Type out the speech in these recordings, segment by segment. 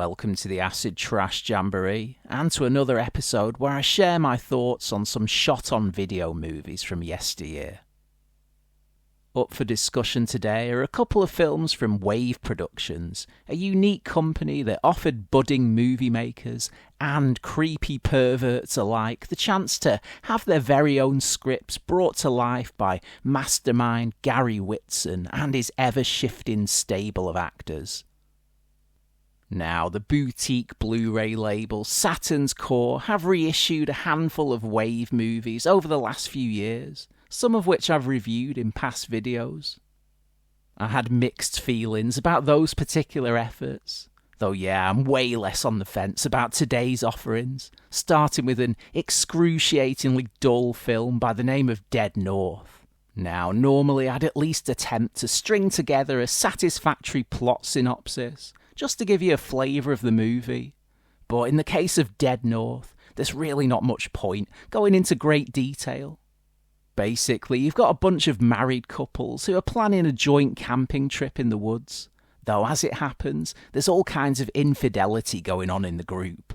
Welcome to the Acid Trash Jamboree, and to another episode where I share my thoughts on some shot-on-video movies from yesteryear. Up for discussion today are a couple of films from W.A.V.E Productions, a unique company that offered budding movie makers and creepy perverts alike the chance to have their very own scripts brought to life by mastermind Gary Whitson and his ever-shifting stable of actors. Now, the boutique Blu-ray label Saturn's Core have reissued a handful of W.A.V.E movies over the last few years, some of which I've reviewed in past videos. I had mixed feelings about those particular efforts, though I'm way less on the fence about today's offerings, starting with an excruciatingly dull film by the name of Dead North. Now, normally I'd at least attempt to string together a satisfactory plot synopsis, just to give you a flavour of the movie. But in the case of Dead North, there's really not much point going into great detail. Basically, you've got a bunch of married couples who are planning a joint camping trip in the woods, though as it happens, there's all kinds of infidelity going on in the group.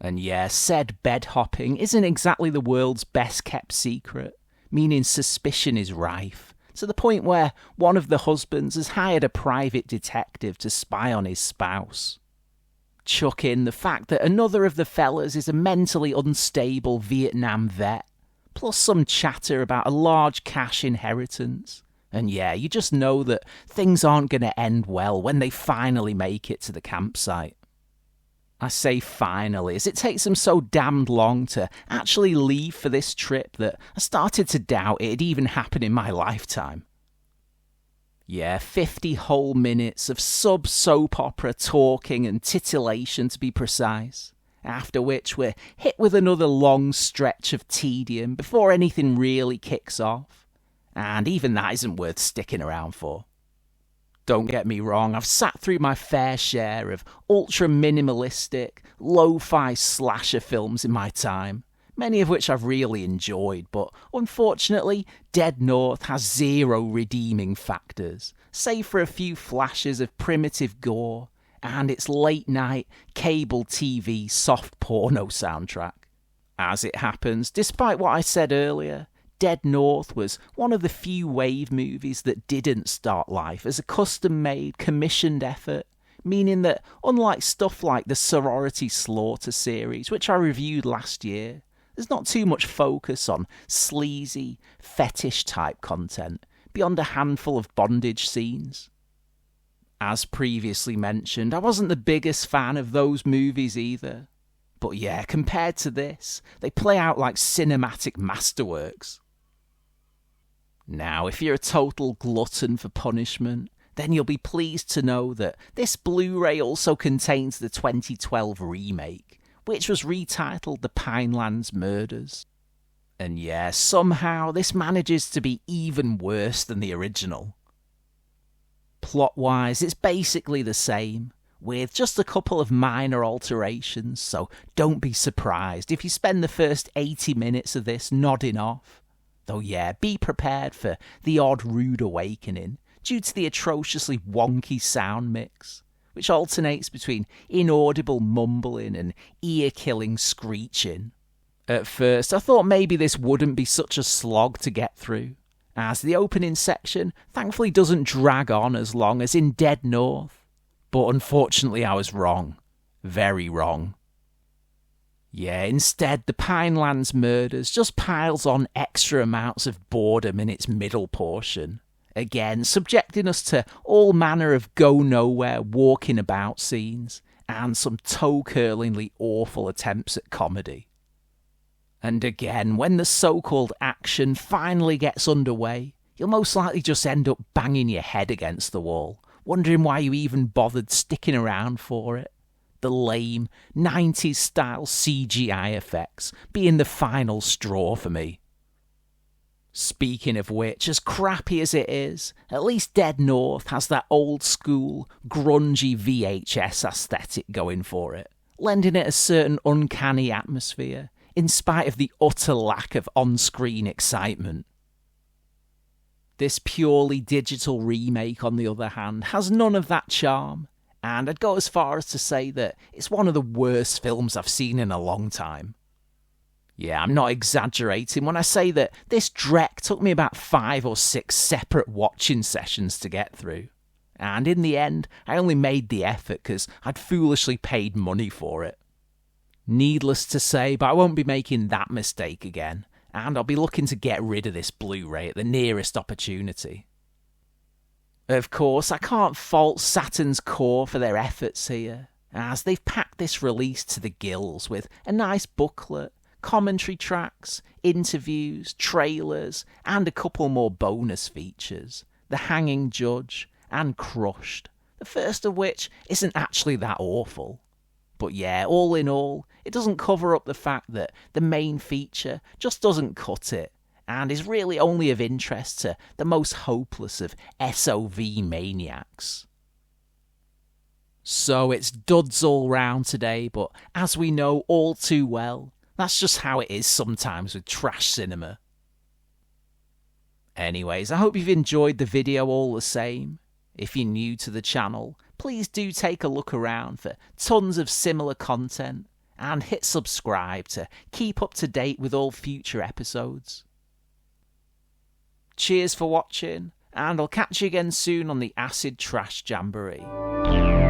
And said bed hopping isn't exactly the world's best kept secret, meaning suspicion is rife, to the point where one of the husbands has hired a private detective to spy on his spouse. Chuck in the fact that another of the fellas is a mentally unstable Vietnam vet, plus some chatter about a large cash inheritance. And you just know that things aren't going to end well when they finally make it to the campsite. I say finally, as it takes them so damned long to actually leave for this trip that I started to doubt it'd even happen in my lifetime. 50 whole minutes of sub-soap opera talking and titillation to be precise, after which we're hit with another long stretch of tedium before anything really kicks off, and even that isn't worth sticking around for. Don't get me wrong, I've sat through my fair share of ultra-minimalistic, lo-fi slasher films in my time, many of which I've really enjoyed, but unfortunately, Dead North has zero redeeming factors, save for a few flashes of primitive gore and its late-night cable TV soft porno soundtrack. As it happens, despite what I said earlier, Dead North was one of the few W.A.V.E movies that didn't start life as a custom-made, commissioned effort, meaning that, unlike stuff like the Sorority Slaughter series, which I reviewed last year, there's not too much focus on sleazy, fetish-type content, beyond a handful of bondage scenes. As previously mentioned, I wasn't the biggest fan of those movies either. But compared to this, they play out like cinematic masterworks. Now, if you're a total glutton for punishment, then you'll be pleased to know that this Blu-ray also contains the 2012 remake, which was retitled The Pinelands Murders. And somehow this manages to be even worse than the original. Plot-wise, it's basically the same, with just a couple of minor alterations, so don't be surprised if you spend the first 80 minutes of this nodding off. Though be prepared for the odd rude awakening due to the atrociously wonky sound mix, which alternates between inaudible mumbling and ear-killing screeching. At first, I thought maybe this wouldn't be such a slog to get through, as the opening section thankfully doesn't drag on as long as in Dead North. But unfortunately I was wrong. Very wrong. Instead, The Pinelands Murders just piles on extra amounts of boredom in its middle portion, again subjecting us to all manner of go-nowhere walking about scenes, and some toe-curlingly awful attempts at comedy. And again, when the so-called action finally gets underway, you'll most likely just end up banging your head against the wall, wondering why you even bothered sticking around for it. The lame, 90s-style CGI effects being the final straw for me. Speaking of which, as crappy as it is, at least Dead North has that old-school, grungy VHS aesthetic going for it, lending it a certain uncanny atmosphere, in spite of the utter lack of on-screen excitement. This purely digital remake, on the other hand, has none of that charm, and I'd go as far as to say that it's one of the worst films I've seen in a long time. Yeah, I'm not exaggerating when I say that this dreck took me about 5 or 6 separate watching sessions to get through. And in the end, I only made the effort because I'd foolishly paid money for it. Needless to say, but I won't be making that mistake again, and I'll be looking to get rid of this Blu-ray at the nearest opportunity. Of course, I can't fault Saturn's Core for their efforts here, as they've packed this release to the gills with a nice booklet, commentary tracks, interviews, trailers, and a couple more bonus features, The Hanging Judge and Crushed, the first of which isn't actually that awful. But yeah, all in all, it doesn't cover up the fact that the main feature just doesn't cut it, and is really only of interest to the most hopeless of SOV maniacs. So it's duds all round today, but as we know all too well, that's just how it is sometimes with trash cinema. Anyways, I hope you've enjoyed the video all the same. If you're new to the channel, please do take a look around for tons of similar content, and hit subscribe to keep up to date with all future episodes. Cheers for watching, and I'll catch you again soon on the Acid Trash Jamboree.